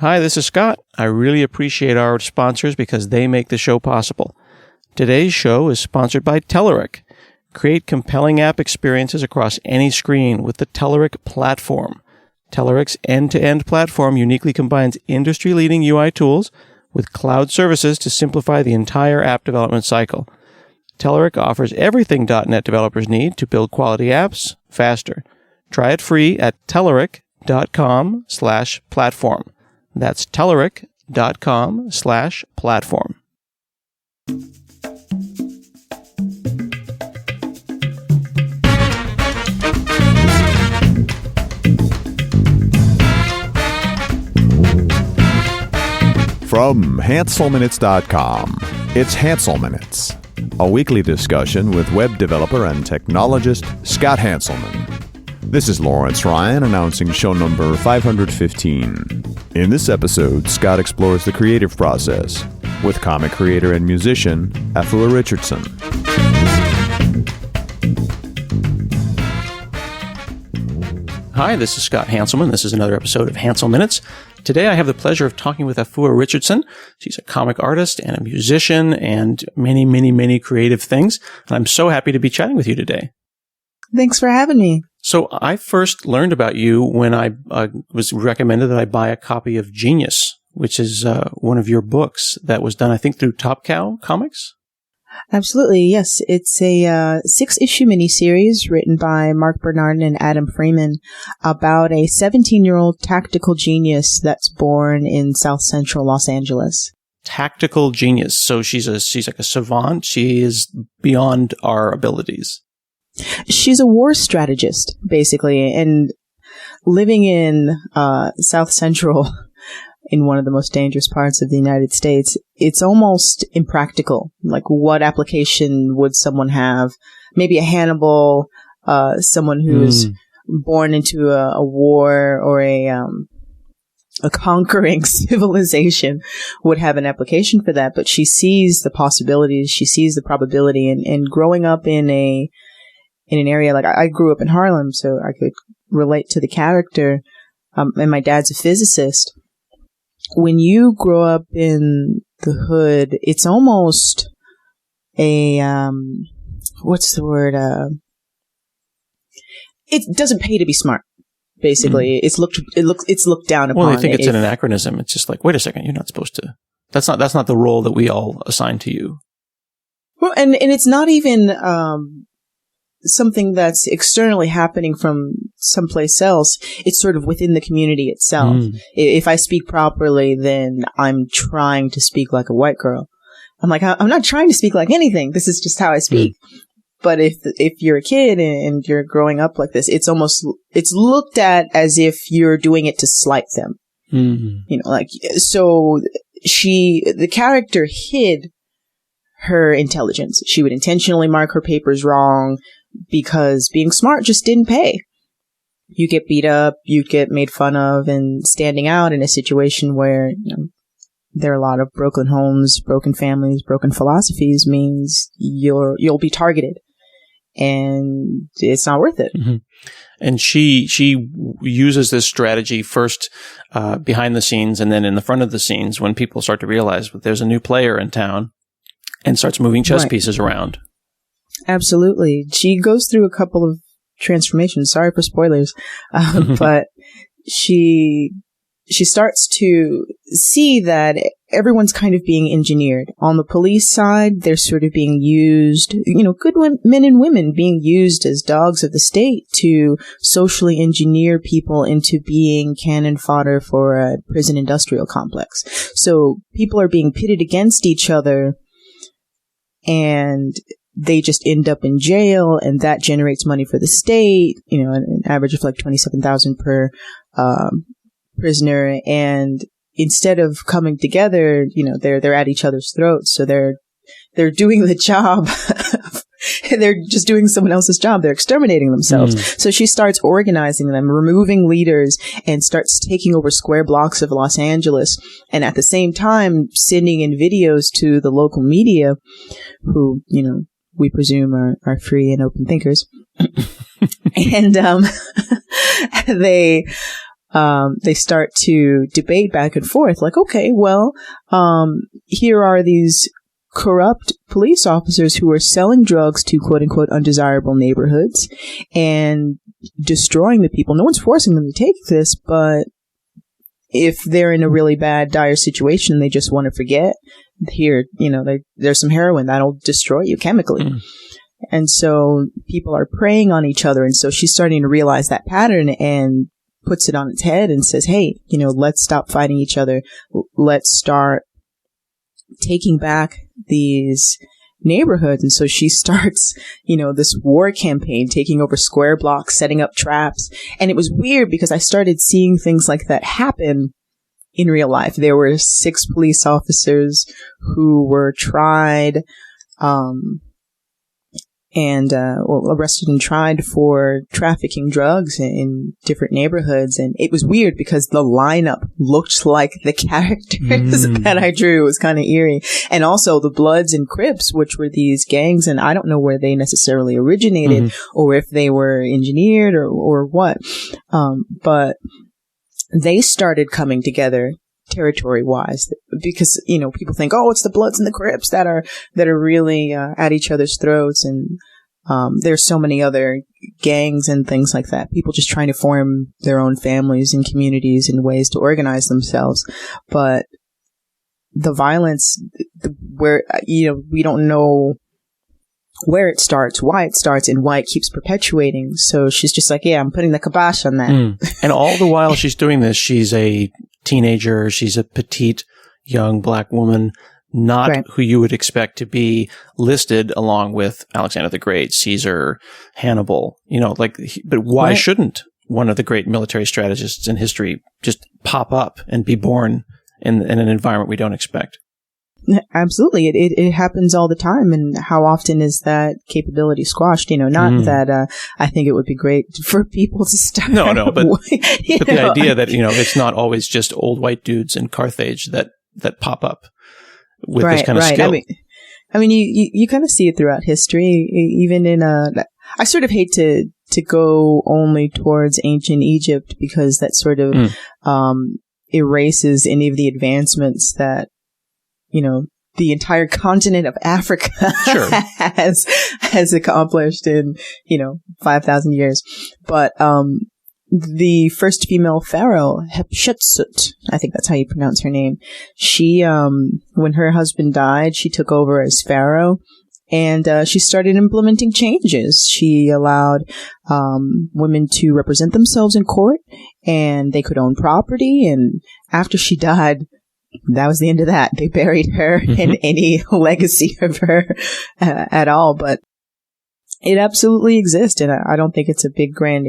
Hi, this is Scott. I really appreciate our sponsors because they make the show possible. Today's show is sponsored by Telerik. Create compelling app experiences across any screen with the Telerik platform. Telerik's end-to-end platform uniquely combines industry-leading UI tools with cloud services to simplify the entire app development cycle. Telerik offers everything .NET developers need to build quality apps faster. Try it free at telerik.com/platform. That's telerik.com/platform. From HanselMinutes.com, it's Hansel Minutes, a weekly discussion with web developer and technologist Scott Hanselman. This is Lawrence Ryan announcing show number 515. In this episode, Scott explores the creative process with comic creator and musician Afua Richardson. Hi, this is Scott Hanselman. This is another episode of Hansel Minutes. Today I have the pleasure of talking with Afua Richardson. She's a comic artist and a musician and many creative things. And I'm so happy to be chatting with you today. Thanks for having me. So I first learned about you when I was recommended that I buy a copy of Genius, which is one of your books that was done, I think, through Top Cow Comics. Absolutely, yes. It's a 6-issue miniseries written by Mark Bernardin and Adam Freeman about a 17-year-old tactical genius that's born in South Central Los Angeles. Tactical genius. So she's like a savant. She is beyond our abilities. She's a war strategist, basically, and living in South Central, in one of the most dangerous parts of the United States, it's almost impractical. Like, what application would someone have? Maybe a Hannibal, someone who's born into a war or a conquering civilization would have an application for that. But she sees the possibilities, she sees the probability, and growing up in an area, like I grew up in Harlem, so I could relate to the character, and my dad's a physicist. When you grow up in the hood, it's almost a, what's the word? It doesn't pay to be smart, basically. It's looked down upon. Well, I think it's an anachronism. It's just like, wait a second, you're not supposed to, that's not the role that we all assign to you. Well, and it's not even, something that's externally happening from someplace else. It's sort of within the community itself. If I speak properly, then I'm trying to speak like a white girl. I'm like, I'm not trying to speak like anything. This is just how I speak. But if you're a kid and you're growing up like this, it's looked at as if you're doing it to slight them. You know, like, so the character hid her intelligence. She would intentionally mark her papers wrong, because being smart just didn't pay. You get beat up, you get made fun of, and standing out in a situation where, you know, there are a lot of broken homes, broken families, broken philosophies means you'll be targeted, and it's not worth it. And she uses this strategy first behind the scenes and then in the front of the scenes when people start to realize that there's a new player in town, and starts moving chess pieces around. Absolutely. She goes through a couple of transformations. Sorry for spoilers. But she starts to see that everyone's kind of being engineered. On the police side, they're sort of being used, you know, good men and women being used as dogs of the state to socially engineer people into being cannon fodder for a prison industrial complex. So people are being pitted against each other, and they just end up in jail, and that generates money for the state, you know, an average of like $27,000 per prisoner. And instead of coming together, you know, they're at each other's throats. So they're doing the job. They're just doing someone else's job. They're exterminating themselves. So she starts organizing them, removing leaders, and starts taking over square blocks of Los Angeles. And at the same time, sending in videos to the local media, who, you know, we presume are free and open thinkers. And they they start to debate back and forth, like, okay, well, here are these corrupt police officers who are selling drugs to quote unquote undesirable neighborhoods and destroying the people. No one's forcing them to take this, but if they're in a really bad, dire situation, they just want to forget. Here, there's some heroin that'll destroy you chemically. And so people are preying on each other. And so she's starting to realize that pattern and puts it on its head and says, hey, let's stop fighting each other. Let's start taking back these neighborhoods. And so she starts, this war campaign, taking over square blocks, setting up traps. And it was weird because I started seeing things like that happen in real life. There were 6 police officers who were tried, arrested and tried for trafficking drugs in different neighborhoods. And it was weird because the lineup looked like the characters that I drew. It was kind of eerie. And also the Bloods and Crips, which were these gangs, and I don't know where they necessarily originated or if they were engineered or what. But they started coming together territory-wise because, people think, oh, it's the Bloods and the Crips that are really at each other's throats. And there's so many other gangs and things like that. People just trying to form their own families and communities and ways to organize themselves. But the violence, where, we don't know where it starts, why it starts, and why it keeps perpetuating. So she's just like, yeah, I'm putting the kibosh on that. And all the while she's doing this, she's a teenager. She's a petite, young black woman, not who you would expect to be listed along with Alexander the Great, Caesar, Hannibal, but why shouldn't one of the great military strategists in history just pop up and be born in an environment we don't expect? Absolutely. It happens all the time. And how often is that capability squashed? Not that I think it would be great for people to start. No, but the idea that, it's not always just old white dudes in Carthage that pop up with this kind of skill. I mean, you kind of see it throughout history, even in I sort of hate to go only towards ancient Egypt because that sort of erases any of the advancements that the entire continent of Africa has accomplished in, 5,000 years. But the first female pharaoh, Hatshepsut, I think that's how you pronounce her name, she, when her husband died, she took over as pharaoh. And she started implementing changes. She allowed women to represent themselves in court, and they could own property. And after she died, that was the end of that. They buried her in any legacy of her at all. But it absolutely exists, and I don't think it's a big grand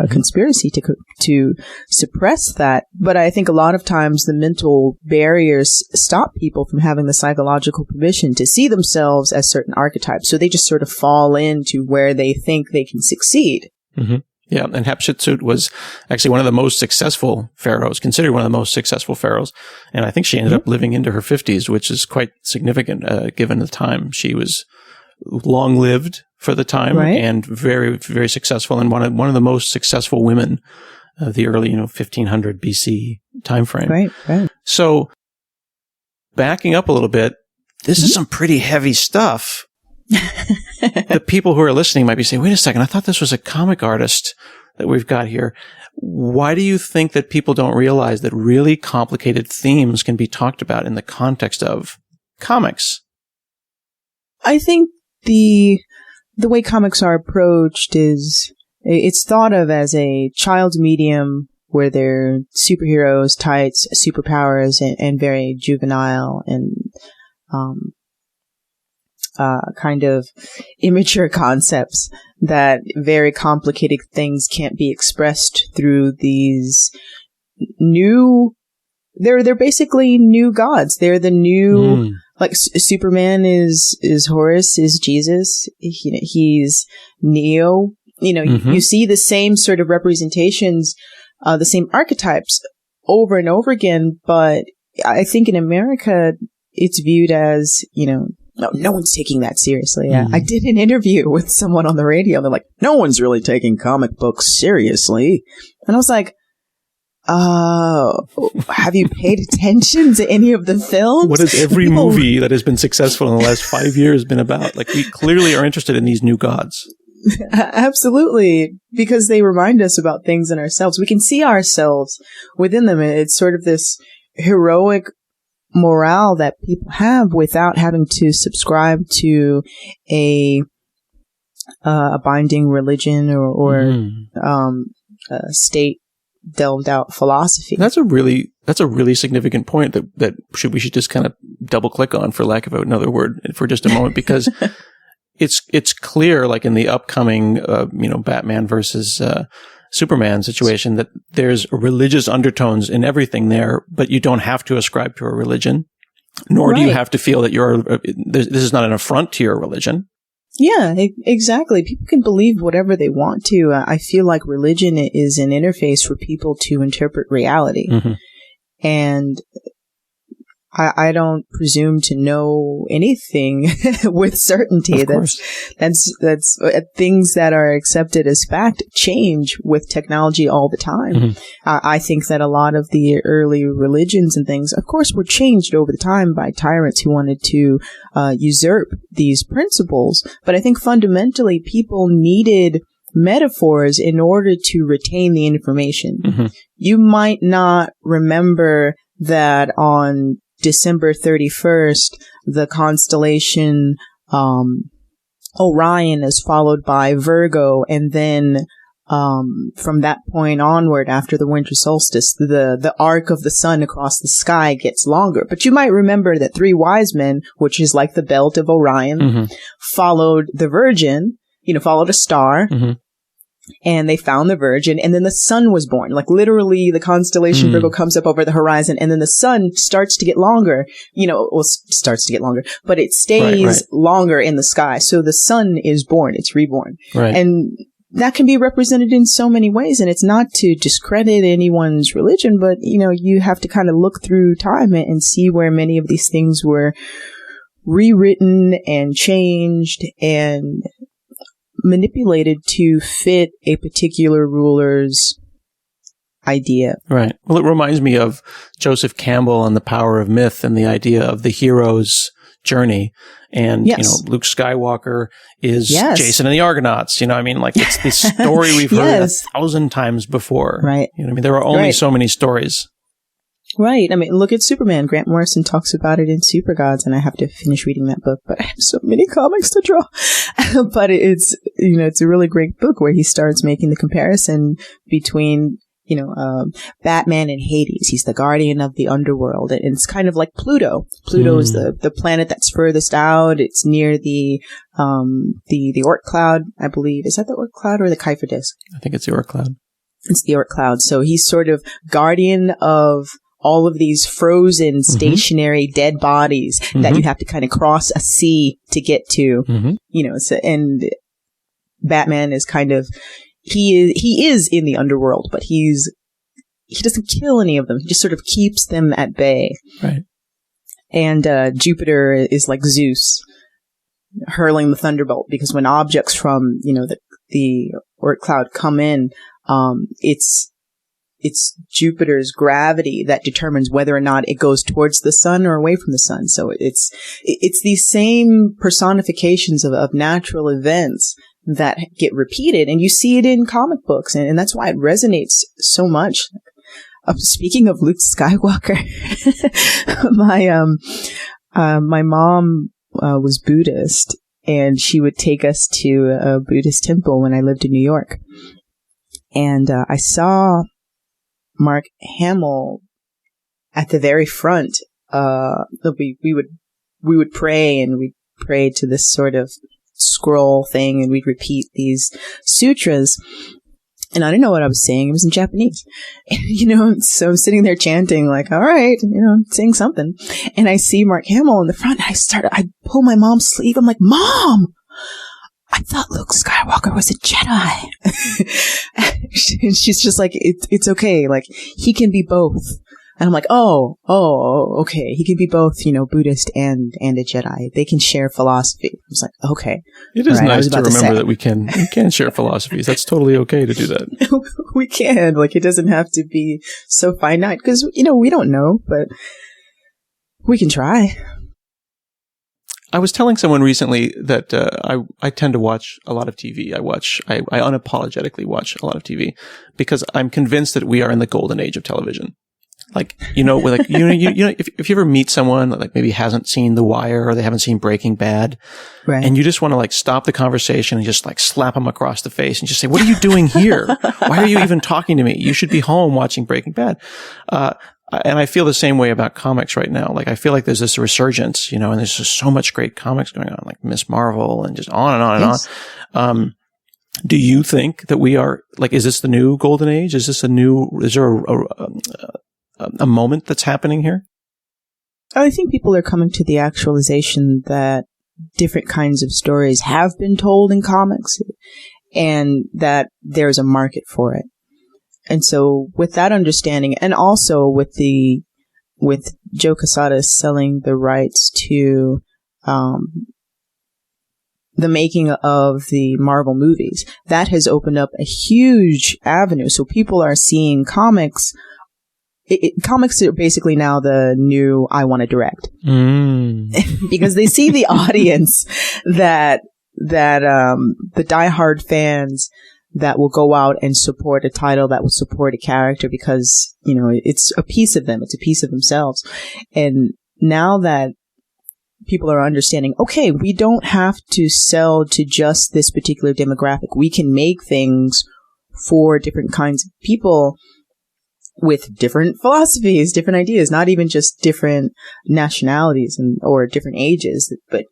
conspiracy to suppress that. But I think a lot of times the mental barriers stop people from having the psychological permission to see themselves as certain archetypes. So they just sort of fall into where they think they can succeed. Yeah, and Hatshepsut was actually one of the most successful pharaohs, considered one of the most successful pharaohs. And I think she ended up living into her 50s, which is quite significant given the time. She was long-lived for the time and very, very successful, and one of the most successful women of the early, 1500 BC timeframe. Right. So backing up a little bit, this is some pretty heavy stuff. The people who are listening might be saying, wait a second, I thought this was a comic artist that we've got here. Why do you think that people don't realize that really complicated themes can be talked about in the context of comics? I think the way comics are approached is it's thought of as a child's medium where they're superheroes, tights, superpowers, and very juvenile and kind of immature concepts that very complicated things can't be expressed through these new. They're basically new gods. They're the new. Like Superman is Horus, is Jesus. He's Neo. You see the same sort of representations, the same archetypes over and over again. But I think in America, it's viewed as, no one's taking that seriously. I did an interview with someone on the radio. They're like, no one's really taking comic books seriously. And I was like, have you paid attention to any of the films? What has every movie that has been successful in the last 5 years been about? Like, we clearly are interested in these new gods. Absolutely, because they remind us about things in ourselves. We can see ourselves within them. It's sort of this heroic morale that people have without having to subscribe to a binding religion or state delved out philosophy. That's a really significant point that we should just kind of double click on, for lack of another word, for just a moment, because it's clear, like in the upcoming Batman versus Superman situation, that there's religious undertones in everything there, but you don't have to ascribe to a religion, nor do you have to feel that this is not an affront to your religion. Yeah, exactly. People can believe whatever they want to. I feel like religion is an interface for people to interpret reality. Mm-hmm. And I don't presume to know anything with certainty. That's things that are accepted as fact change with technology all the time. Mm-hmm. I think that a lot of the early religions and things, of course, were changed over the time by tyrants who wanted to usurp these principles. But I think fundamentally people needed metaphors in order to retain the information. Mm-hmm. You might not remember that on December 31st, the constellation Orion is followed by Virgo, and then from that point onward, after the winter solstice, the arc of the sun across the sky gets longer. But you might remember that 3 wise men, which is like the belt of Orion, mm-hmm. followed the Virgin, followed a star. Mm-hmm. And they found the Virgin, and then the sun was born. Like literally, the constellation Virgo comes up over the horizon, and then the sun starts to get longer. Starts to get longer, but it stays longer in the sky. So the sun is born; it's reborn, and that can be represented in so many ways. And it's not to discredit anyone's religion, but you have to kind of look through time and see where many of these things were rewritten and changed and manipulated to fit a particular ruler's idea. Right. Well, it reminds me of Joseph Campbell and The Power of Myth and the idea of the hero's journey. And, Luke Skywalker is Jason and the Argonauts. It's this story we've heard 1,000 times before. Right. There are only so many stories. Right. Look at Superman. Grant Morrison talks about it in Super Gods, and I have to finish reading that book, but I have so many comics to draw. But it's a really great book where he starts making the comparison between, Batman and Hades. He's the guardian of the underworld, and it's kind of like Pluto. Pluto is the planet that's furthest out. It's near the Oort cloud, I believe. Is that the Oort cloud or the Kuiper disk? I think it's the Oort cloud. It's the Oort cloud. So he's sort of guardian of all of these frozen, stationary, dead bodies that you have to kind of cross a sea to get to, and Batman is kind of, he is in the underworld, but he doesn't kill any of them. He just sort of keeps them at bay. Right. And Jupiter is like Zeus, hurling the thunderbolt, because when objects from, the Oort cloud come in, it's Jupiter's gravity that determines whether or not it goes towards the sun or away from the sun. So it's these same personifications of natural events that get repeated, and you see it in comic books, and that's why it resonates so much. Speaking of Luke Skywalker, my mom was Buddhist, and she would take us to a Buddhist temple when I lived in New York. And I saw Mark Hamill at the very front. We would pray, and we'd pray to this sort of scroll thing, and we'd repeat these sutras. And I didn't know what I was saying. It was in Japanese. So I'm sitting there chanting, like, all right, saying something. And I see Mark Hamill in the front. I pull my mom's sleeve. I'm like, Mom! I thought Luke Skywalker was a Jedi. And she's just like, it's okay. Like, he can be both. And I'm like, oh, okay. He could be both, Buddhist and a Jedi. They can share philosophy. I was like, okay. It is nice to remember that we can share philosophies. That's totally okay to do that. We can. Like, it doesn't have to be so finite because, we don't know, but we can try. I was telling someone recently that I tend to watch a lot of TV. I unapologetically watch a lot of TV because I'm convinced that we are in the golden age of television. Like, if you ever meet someone that like maybe hasn't seen The Wire or they haven't seen Breaking Bad, right, and you just want to like stop the conversation and just like slap them across the face and just say, "What are you doing here? Why are you even talking to me? You should be home watching Breaking Bad." And I feel the same way about comics right now. Like, I feel like there's this resurgence, and there's just so much great comics going on, like Miss Marvel and just on and on and on. Do you think that we are, like, is this the new golden age? Is there a moment that's happening here? I think people are coming to the actualization that different kinds of stories have been told in comics and that there's a market for it. And so with that understanding, and also with Joe Quesada selling the rights to the making of the Marvel movies, that has opened up a huge avenue. So people are seeing comics. Comics are basically now the new I Want to Direct. Because they see the audience that the diehard fans that will go out and support a title, that will support a character because, it's a piece of them. It's a piece of themselves. And now that people are understanding, okay, we don't have to sell to just this particular demographic. We can make things for different kinds of people with different philosophies, different ideas, not even just different nationalities or different ages, but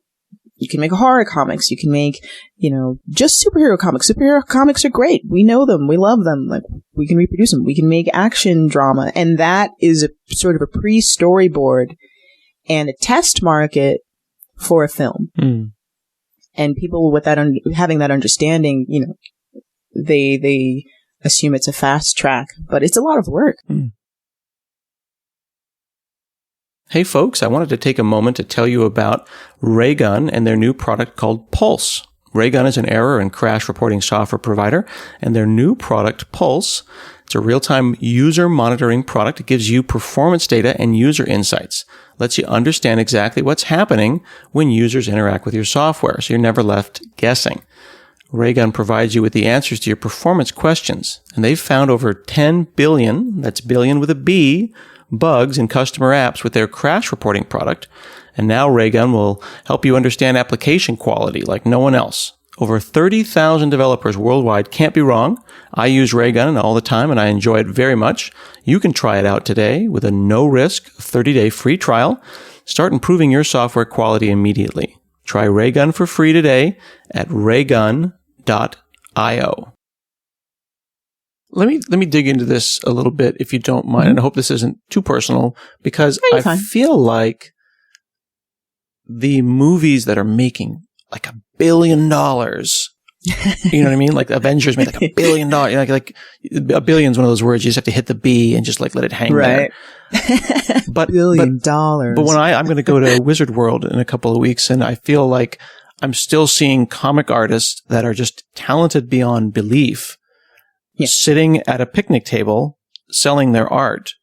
you can make horror comics. You can make, just superhero comics. Superhero comics are great. We know them. We love them. Like, we can reproduce them. We can make action drama. And that is a sort of a pre-storyboard and a test market for a film. And people with that, having that understanding, they assume it's a fast track, but it's a lot of work. Hey folks, I wanted to take a moment to tell you about Raygun and their new product called Pulse. Raygun is an error and crash reporting software provider, and their new product, Pulse, it's a real-time user monitoring product. It gives you performance data and user insights. Lets you understand exactly what's happening when users interact with your software, so you're never left guessing. Raygun provides you with the answers to your performance questions, and they've found over 10 billion, that's billion with a B, bugs in customer apps with their crash reporting product. And now Raygun will help you understand application quality like no one else. Over 30,000 developers worldwide can't be wrong. I use Raygun all the time and I enjoy it very much. You can try it out today with a no-risk 30-day free trial. Start improving your software quality immediately. Try Raygun for free today at raygun.io. Let me dig into this a little bit, if you don't mind, and I hope this isn't too personal, because I feel like the movies that are making like $1 billion, you know what I mean? Like Avengers made like $1 billion. Like a billion is one of those words you just have to hit the B and just like let it hang there. But $1 billion. But when I'm going to go to Wizard World in a couple of weeks, and I feel like I'm still seeing comic artists that are just talented beyond belief. Yeah. Sitting at a picnic table selling their art.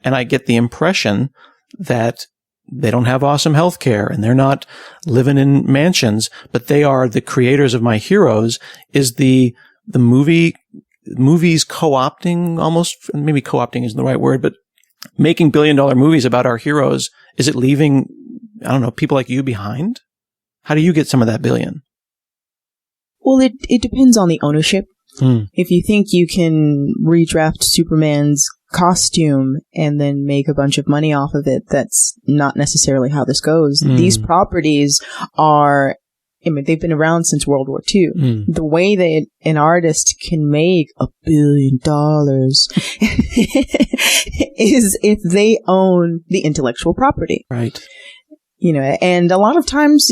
And I get the impression that they don't have awesome healthcare and they're not living in mansions, but they are the creators of my heroes. Is the movies co-opting almost, maybe co-opting isn't the right word, but making $1 billion movies about our heroes, is it leaving, I don't know, people like you behind? How do you get some of that billion? Well, it depends on the ownership. If you think you can redraft Superman's costume and then make a bunch of money off of it, that's not necessarily how this goes. These properties are, they've been around since World War II. The way that an artist can make $1 billion is if they own the intellectual property. Right. And a lot of times,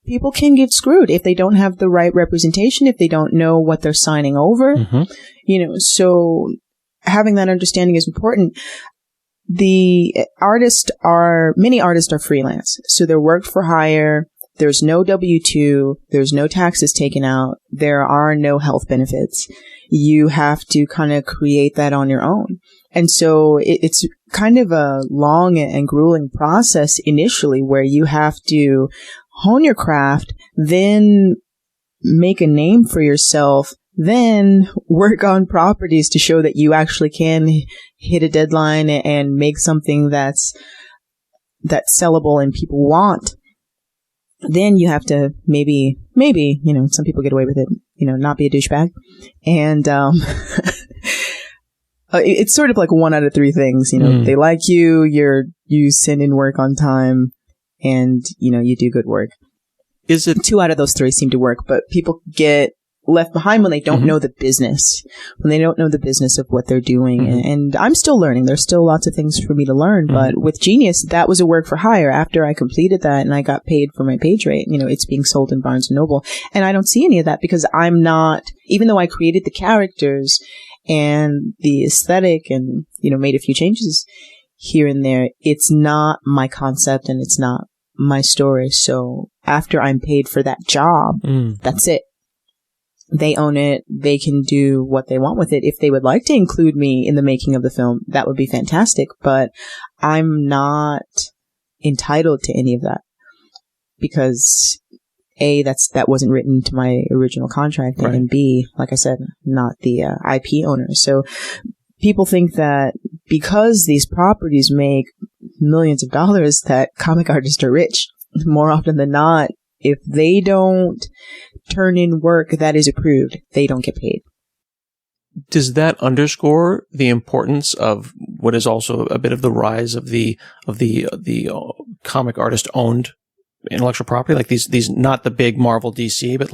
people can get screwed if they don't have the right representation, if they don't know what they're signing over, so having that understanding is important. many artists are freelance. So they're work for hire. There's no W-2. There's no taxes taken out. There are no health benefits. You have to kind of create that on your own. And so it's kind of a long and grueling process initially where you have to hone your craft, then make a name for yourself, then work on properties to show that you actually can hit a deadline and make something that's sellable and people want. Then you have to maybe, some people get away with it, not be a douchebag. And, it's sort of like 1 out of 3 things, they like you, you send in work on time, and, you do good work. Is it 2 out of those 3 seem to work, but people get left behind when they don't know the business, when they don't know the business of what they're doing. And I'm still learning. There's still lots of things for me to learn. But with Genius, that was a work for hire. After I completed that and I got paid for my page rate, it's being sold in Barnes & Noble. And I don't see any of that because I'm not, even though I created the characters and the aesthetic and, made a few changes here and there, it's not my concept and it's not my story. So after I'm paid for that job, that's it. They own it. They can do what they want with it. If they would like to include me in the making of the film, that would be fantastic. But I'm not entitled to any of that because A, that wasn't written to my original contract, right. And B, like I said, not the IP owner. So people think that because these properties make millions of dollars, that comic artists are rich. More often than not, if they don't turn in work that is approved, they don't get paid. Does that underscore the importance of what is also a bit of the rise of the comic artist owned intellectual property? Like these not the big Marvel DC, but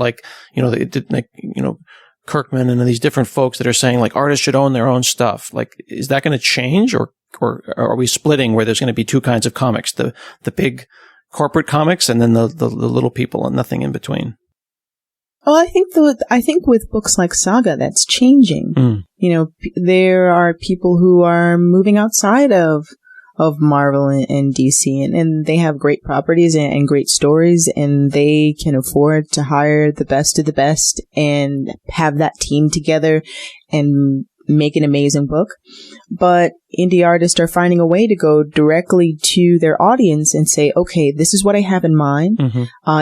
Kirkman and these different folks that are saying like artists should own their own stuff. Like, is that going to change or are we splitting where there's going to be 2 kinds of comics, the big corporate comics and then the little people and nothing in between? Well, I think with books like Saga, that's changing. There are people who are moving outside of Marvel and DC, and they have great properties and great stories, and they can afford to hire the best of the best and have that team together and make an amazing book. But indie artists are finding a way to go directly to their audience and say, okay, this is what I have in mind.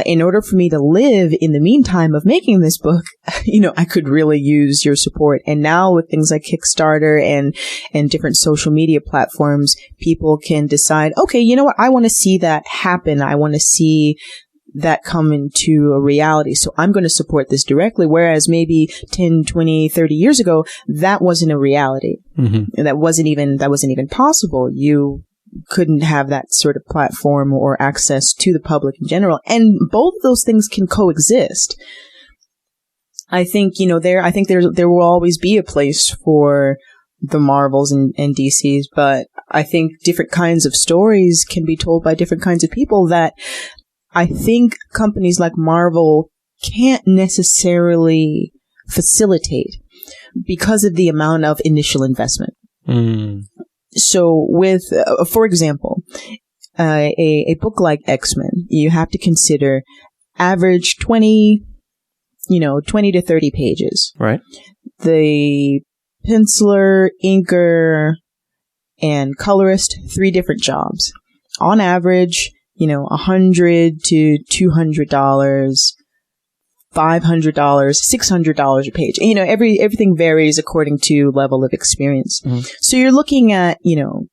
In order for me to live in the meantime of making this book, I could really use your support. And now with things like Kickstarter and different social media platforms, people can decide, okay, you know what? I want to see that happen. I want to see that come into a reality. So I'm going to support this directly. Whereas maybe 10, 20, 30 years ago, that wasn't a reality. That wasn't even possible. You couldn't have that sort of platform or access to the public in general. And both of those things can coexist. I think, there will always be a place for the Marvels and DCs, but I think different kinds of stories can be told by different kinds of people that I think companies like Marvel can't necessarily facilitate because of the amount of initial investment. So with, for example, a book like X-Men, you have to consider average 20 to 30 pages. Right. The penciler, inker, and colorist, 3 different jobs. On average, $100 to $200, $500, $600 a page. Everything varies according to level of experience. So you're looking at, $10,000,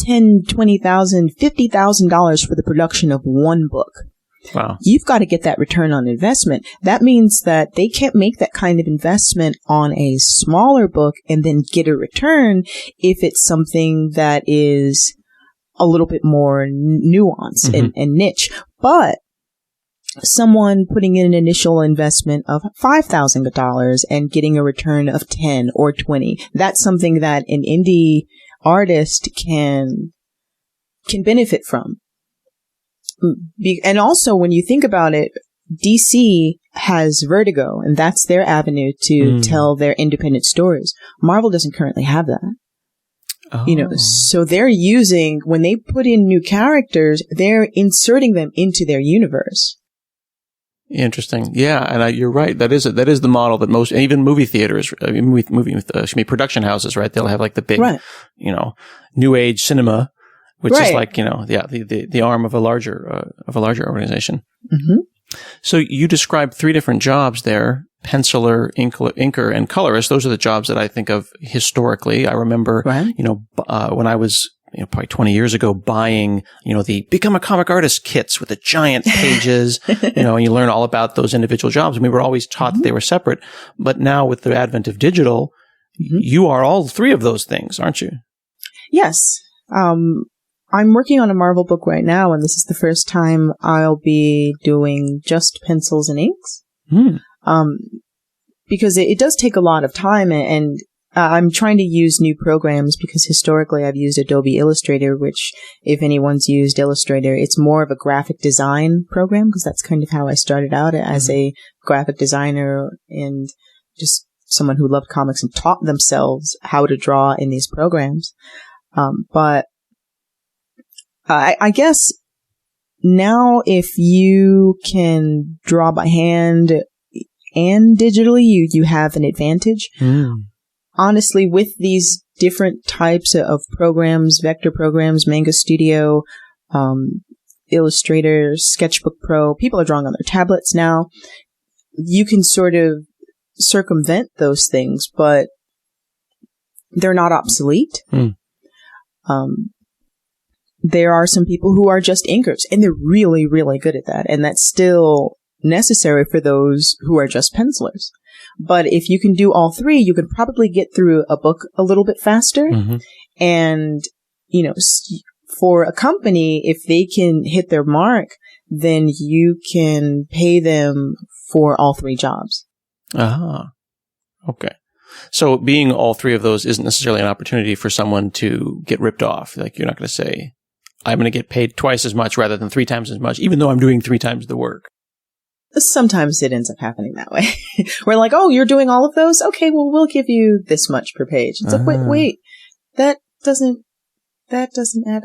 $20,000, $50,000 for the production of one book. Wow. You've got to get that return on investment. That means that they can't make that kind of investment on a smaller book and then get a return if it's something that is a little bit more nuanced and niche. But someone putting in an initial investment of $5,000 and getting a return of 10 or 20, that's something that an indie artist can benefit from. And also, when you think about it, DC has Vertigo, and that's their avenue to tell their independent stories. Marvel doesn't currently have that. Oh. So they're using, when they put in new characters, they're inserting them into their universe. Interesting. Yeah. And you're right. That is the model that most, even movie theaters, production houses, right? They'll have like the big, new age cinema, which is like, the arm of a larger organization. Mm-hmm. So you described 3 different jobs there: penciler, inker, and colorist. Those are the jobs that I think of historically. I remember, when I was, probably 20 years ago, buying, the Become a Comic Artist kits with the giant pages, and you learn all about those individual jobs. And we were always taught that they were separate. But now with the advent of digital, you are all 3 of those things, aren't you? Yes. I'm working on a Marvel book right now, and this is the first time I'll be doing just pencils and inks. Because it does take a lot of time, and I'm trying to use new programs because historically I've used Adobe Illustrator, which, if anyone's used Illustrator, it's more of a graphic design program, because that's kind of how I started out as a graphic designer and just someone who loved comics and taught themselves how to draw in these programs. But I guess now if you can draw by hand and digitally, you have an advantage. Honestly, with these different types of programs, vector programs, Manga Studio, Illustrator, Sketchbook Pro, people are drawing on their tablets now. You can sort of circumvent those things, but they're not obsolete. There are some people who are just inkers, and they're really, really good at that. And that's still necessary for those who are just pencilers. But if you can do all 3, you can probably get through a book a little bit faster. And, for a company, if they can hit their mark, then you can pay them for all 3 jobs. Okay. So being all 3 of those isn't necessarily an opportunity for someone to get ripped off. Like, you're not going to say, I'm going to get paid twice as much rather than 3 times as much, even though I'm doing 3 times the work. Sometimes it ends up happening that way. We're like, oh, you're doing all of those? Okay, well, we'll give you this much per page. It's like, wait, that doesn't add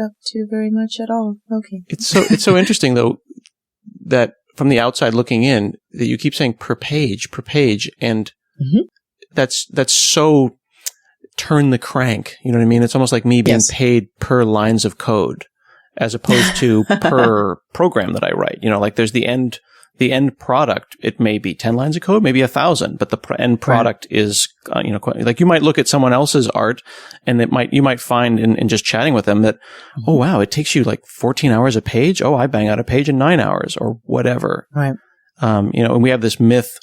up to very much at all. Okay. It's so interesting though, that from the outside looking in, that you keep saying per page, and that's so turn the crank. You know what I mean? It's almost like me being paid per lines of code, as opposed to per program that I write. Like there's the end product. It may be 10 lines of code, maybe 1,000, but the end product is, like you might look at someone else's art, and you might find in just chatting with them that, oh wow, it takes you like 14 hours a page. Oh, I bang out a page in 9 hours or whatever. Right. And we have this myth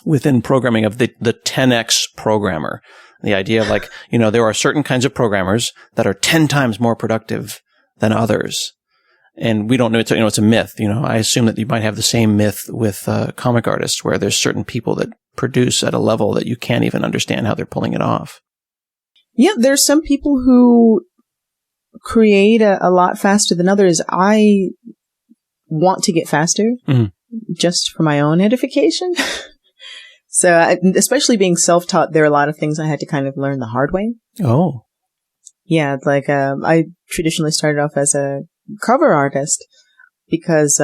within programming of the 10x programmer. The idea of like, there are certain kinds of programmers that are 10 times more productive than others. And we don't know, it's a myth. I assume that you might have the same myth with comic artists, where there's certain people that produce at a level that you can't even understand how they're pulling it off. Yeah, there's some people who create a lot faster than others. I want to get faster just for my own edification. So, especially being self-taught, there are a lot of things I had to kind of learn the hard way. Oh. Yeah, like I traditionally started off as a cover artist because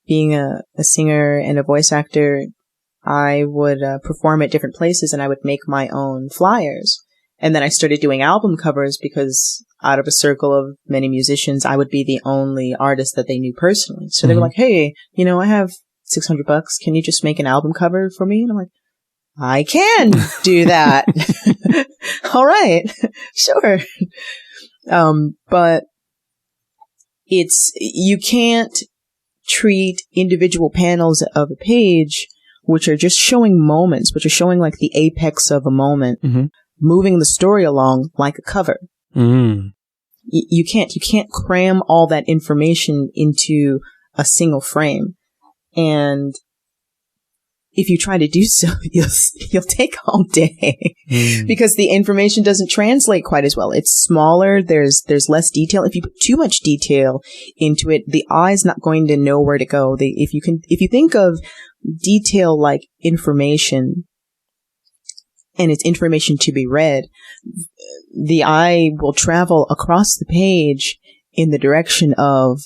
being a singer and a voice actor, I would perform at different places and I would make my own flyers. And then I started doing album covers because out of a circle of many musicians, I would be the only artist that they knew personally. So they were like, hey, I have $600. Can you just make an album cover for me? And I'm like, I can do that. All right. Sure. But you can't treat individual panels of a page, which are just showing moments, which are showing like the apex of a moment, moving the story along like a cover. You can't cram all that information into a single frame. And if you try to do so, you'll take all day because the information doesn't translate quite as well. It's smaller. There's less detail. If you put too much detail into it, the eye's not going to know where to go. If you think of detail like information, and it's information to be read, the eye will travel across the page in the direction of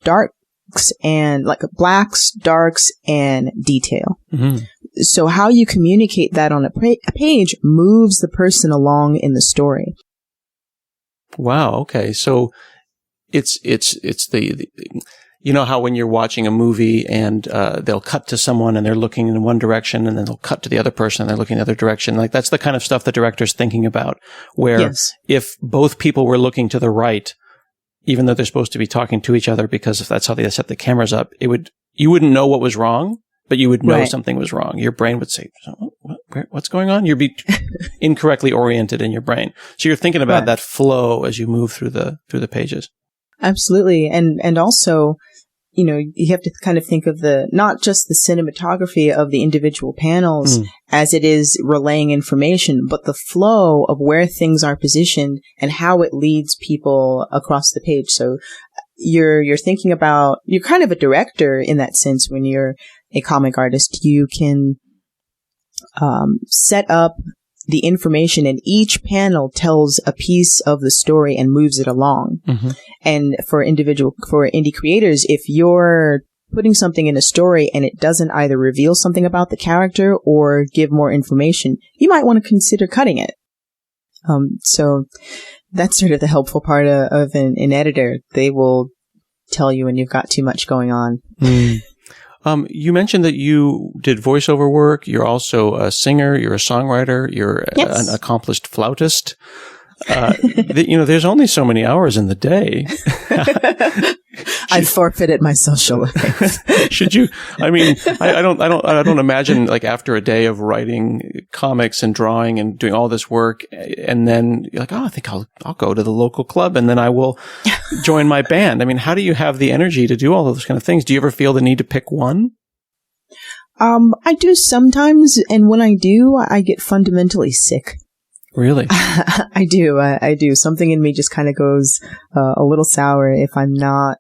darks and like blacks, darks, and detail. Mm-hmm. So how you communicate that on a page moves the person along in the story. Wow. Okay. So it's the you know how when you're watching a movie and they'll cut to someone and they're looking in one direction and then they'll cut to the other person and they're looking in the other direction. Like that's the kind of stuff the director's thinking about, where yes. if both people were looking to the right, even though they're supposed to be talking to each other because if that's how they set the cameras up, you wouldn't know what was wrong, but you would know right. something was wrong. Your brain would say, what's going on? You'd be incorrectly oriented in your brain. So you're thinking about right. that flow as you move through the pages. Absolutely. And also, you know, you have to kind of think of not just the cinematography of the individual panels as it is relaying information, but the flow of where things are positioned and how it leads people across the page. So you're thinking about, you're kind of a director in that sense. When you're a comic artist, you can set up the information, and each panel tells a piece of the story and moves it along. Mm-hmm. And for indie creators, if you're putting something in a story and it doesn't either reveal something about the character or give more information, you might want to consider cutting it. So that's sort of the helpful part of an editor. They will tell you when you've got too much going on. Mm. You mentioned that you did voiceover work. You're also a singer. You're a songwriter. You're yes. an accomplished flautist. There's only so many hours in the day. I forfeited my social life. Should you? I mean, I don't imagine like after a day of writing comics and drawing and doing all this work, and then you're like, oh, I think I'll go to the local club and then I will join my band. I mean, how do you have the energy to do all those kind of things? Do you ever feel the need to pick one? I do sometimes, and when I do, I get fundamentally sick. Really? I do. I do. Something in me just kind of goes a little sour if I'm not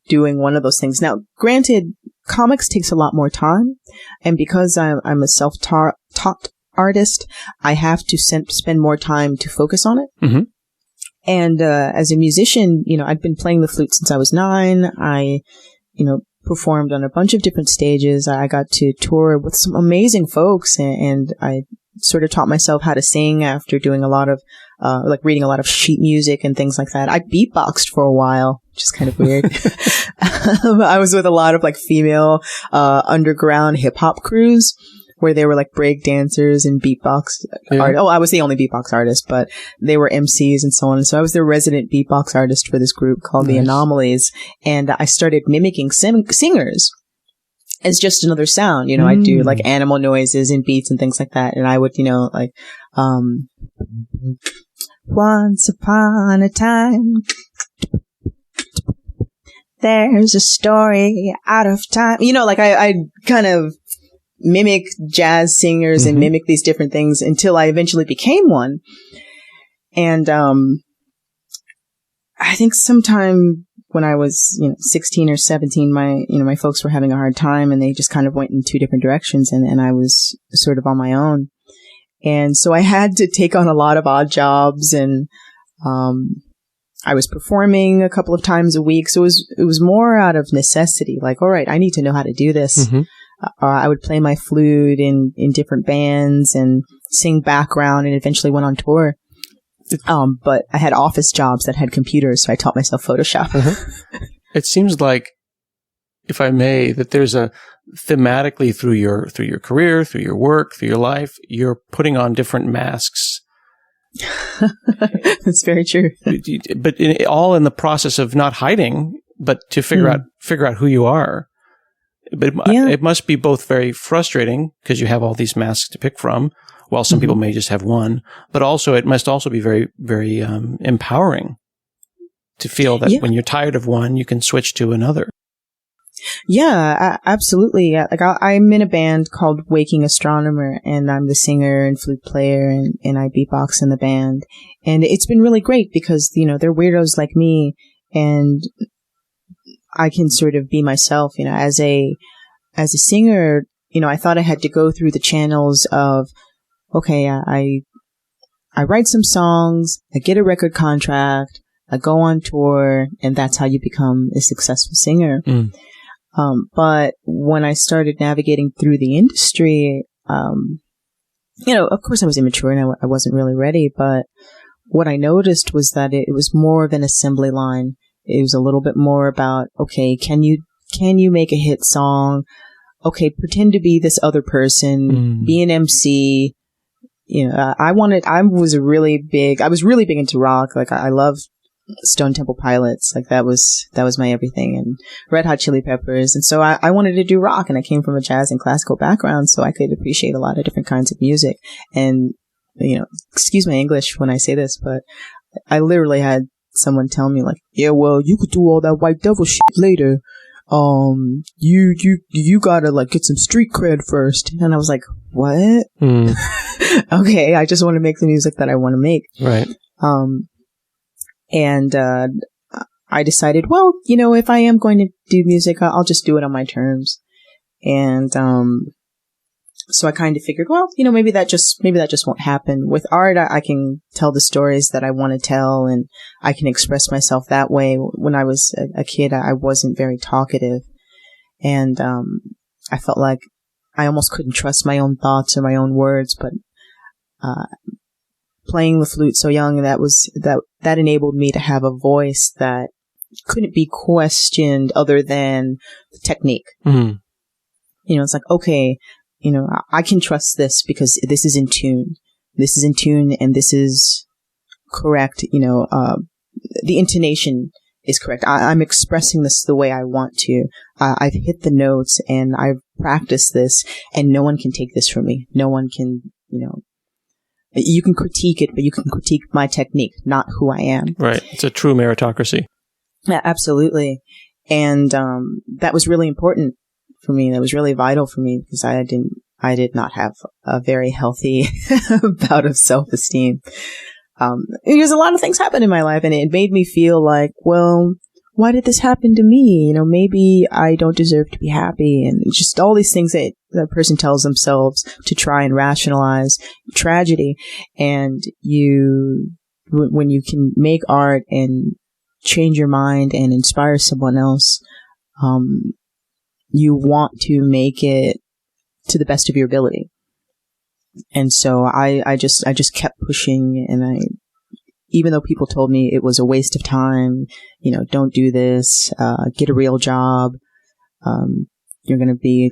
doing one of those things. Now, granted, comics takes a lot more time, and because I'm a self-taught artist, I have to spend more time to focus on it. Mm-hmm. And as a musician, you know, I've been playing the flute since I was 9. I, you know, performed on a bunch of different stages. I got to tour with some amazing folks, and I sort of taught myself how to sing after doing a lot of, like reading a lot of sheet music and things like that. I beatboxed for a while, which is kind of weird. I was with a lot of like female, underground hip hop crews where they were like break dancers and beatbox artists. Oh, I was the only beatbox artist, but they were MCs and so on. So I was the resident beatbox artist for this group called The Anomalies. And I started mimicking singers as just another sound. You know, I do like animal noises and beats and things like that. And I would, you know, like, once upon a time, there's a story out of time. You know, like I kind of mimic jazz singers and mimic these different things until I eventually became one. And I think sometime when I was, 16 or 17, my folks were having a hard time, and they just kind of went in 2 different directions, and I was sort of on my own. And so I had to take on a lot of odd jobs, and I was performing a couple of times a week. So it was more out of necessity, like, all right, I need to know how to do this. Mm-hmm. I would play my flute in different bands and sing background, and eventually went on tour. But I had office jobs that had computers, so I taught myself Photoshop. Mm-hmm. It seems like, if I may, that there's a thematically through your career, through your work, through your life, you're putting on different masks. That's very true. But all in the process of not hiding, but to figure out who you are. But it must be both very frustrating because you have all these masks to pick from, while some people may just have one. But also, it must also be very, very empowering to feel that when you're tired of one, you can switch to another. Yeah, absolutely. Like I'm in a band called Waking Astronomer, and I'm the singer and flute player, and I beatbox in the band. And it's been really great because, they're weirdos like me, and I can sort of be myself, as a singer, I thought I had to go through the channels of okay, I write some songs, I get a record contract, I go on tour, and that's how you become a successful singer. But when I started navigating through the industry, of course I was immature and I wasn't really ready, but what I noticed was that it was more of an assembly line. It was a little bit more about, okay, can you make a hit song? Okay, pretend to be this other person, be an MC. I was really big into rock. Like I love Stone Temple Pilots. Like that was my everything, and Red Hot Chili Peppers. And so I wanted to do rock, and I came from a jazz and classical background, so I could appreciate a lot of different kinds of music. And, excuse my English when I say this, but I literally had someone tell me like, yeah, well, you could do all that white devil shit later. You gotta like get some street cred first. And I was like, what? Okay, I just want to make the music that I want to make. Right. And I decided, well, if I am going to do music, I'll just do it on my terms. And so I kind of figured, well, maybe that just won't happen. With art, I can tell the stories that I want to tell, and I can express myself that way. When I was a kid, I wasn't very talkative, and I felt like I almost couldn't trust my own thoughts or my own words. But playing the flute so young, that enabled me to have a voice that couldn't be questioned other than the technique. It's like, okay, I can trust this because this is in tune. This is in tune and this is correct. The intonation is correct. I'm expressing this the way I want to. I've hit the notes and I've practiced this, and no one can take this from me. No one can, you can critique it, but you can critique my technique, not who I am. Right. It's a true meritocracy. Yeah, absolutely. And that was really important for me. That was really vital for me because I did not have a very healthy bout of self-esteem. Because a lot of things happened in my life, and it made me feel like, well, why did this happen to me? Maybe I don't deserve to be happy, and just all these things that the person tells themselves to try and rationalize tragedy. And when you can make art and change your mind and inspire someone else, you want to make it to the best of your ability. And so I just kept pushing, and even though people told me it was a waste of time, don't do this, get a real job, you're going to be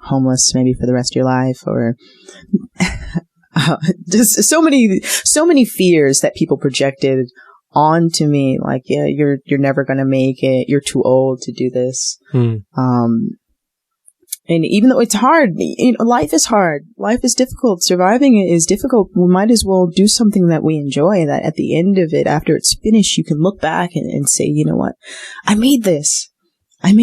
homeless maybe for the rest of your life, or just so many fears that people projected onto me, like, yeah, you're never going to make it, you're too old to do this. And even though it's hard, life is hard. Life is difficult. Surviving is difficult. We might as well do something that we enjoy, that at the end of it, after it's finished, you can look back and say, you know what? I made this and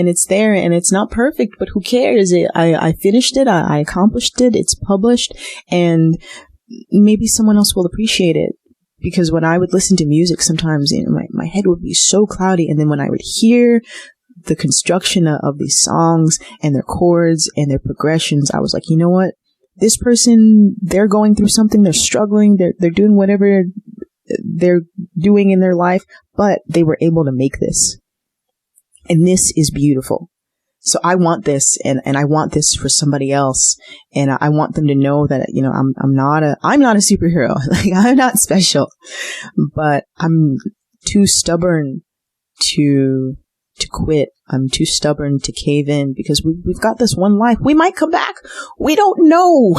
it's there, and it's not perfect, but who cares? I finished it. I accomplished it. It's published, and maybe someone else will appreciate it. Because when I would listen to music, sometimes my head would be so cloudy, and then when I would hear the construction of these songs and their chords and their progressions, I was like, you know what? This person, they're going through something, they're struggling, they're doing whatever they're doing in their life, but they were able to make this. And this is beautiful. So I want this, and I want this for somebody else. And I want them to know that, I'm not a superhero. Like, I'm not special, but I'm too stubborn to quit. I'm too stubborn to cave in, because we've got this one life. We might come back. We don't know.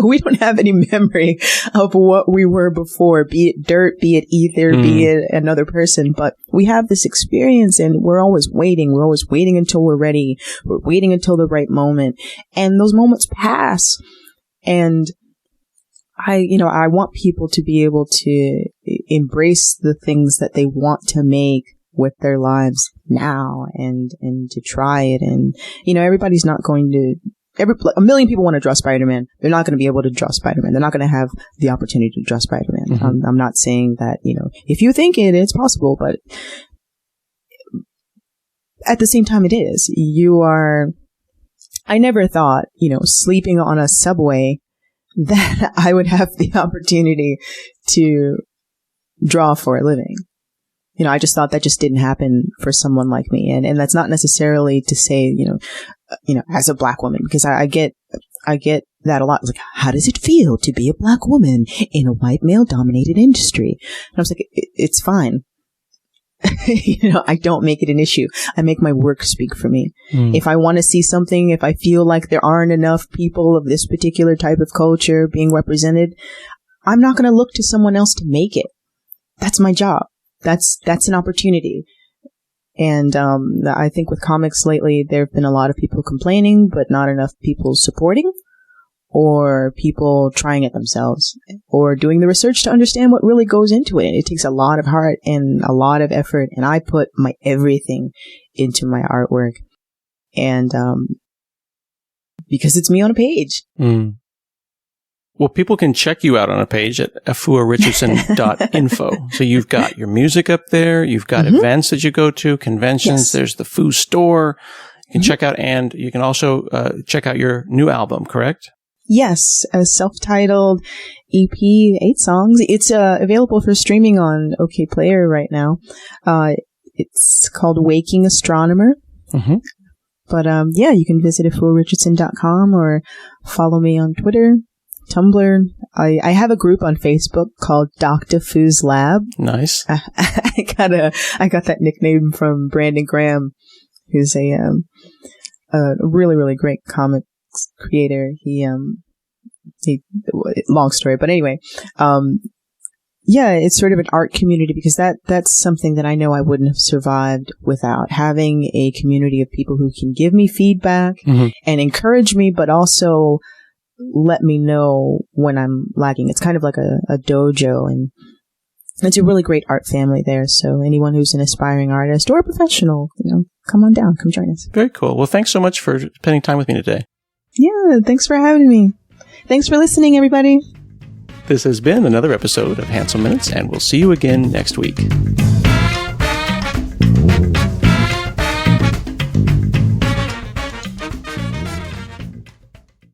We don't have any memory of what we were before, be it dirt, be it ether, be it another person. But we have this experience, and we're always waiting. We're always waiting until we're ready. We're waiting until the right moment. And those moments pass. And I want people to be able to embrace the things that they want to make with their lives now, and to try it. And everybody's not going to, a million people want to draw Spider-Man. They're not going to be able to draw Spider-Man. They're not going to have the opportunity to draw Spider-Man. I'm not saying that, if you think it's possible, but at the same time it is. I never thought, sleeping on a subway that I would have the opportunity to draw for a living. You know, I just thought that just didn't happen for someone like me. And that's not necessarily to say, you know, as a Black woman, because I get that a lot. Like, how does it feel to be a Black woman in a white male dominated industry? And I was like, it's fine. You know, I don't make it an issue. I make my work speak for me. If I want to see something, if I feel like there aren't enough people of this particular type of culture being represented, I'm not going to look to someone else to make it. That's my job. That's an opportunity. And I think with comics lately, there have been a lot of people complaining, but not enough people supporting, or people trying it themselves, or doing the research to understand what really goes into it. It takes a lot of heart and a lot of effort, and I put my everything into my artwork. And because it's me on a page. Well, people can check you out on a page at afuarichardson.info. So you've got your music up there. You've got events that you go to, conventions. Yes. There's the Foo store. You can check out, and you can also check out your new album, correct? Yes, a self-titled EP, 8 songs. It's available for streaming on OK Player right now. It's called Waking Astronomer. But yeah, you can visit afuarichardson.com or follow me on Twitter, Tumblr. I have a group on Facebook called Dr. Foo's Lab. Nice. I got that nickname from Brandon Graham, who's a really, really great comics creator. He long story, but anyway, yeah, it's sort of an art community, because that's something that I know I wouldn't have survived without having a community of people who can give me feedback and encourage me, but also let me know when I'm lagging. It's kind of like a dojo, and it's a really great art family there. So anyone who's an aspiring artist or a professional, you know, come on down, come join us. Very cool. Well, thanks so much for spending time with me today. Yeah, thanks for having me. Thanks for listening, everybody. This has been another episode of Handsome Minutes, and we'll see you again next week.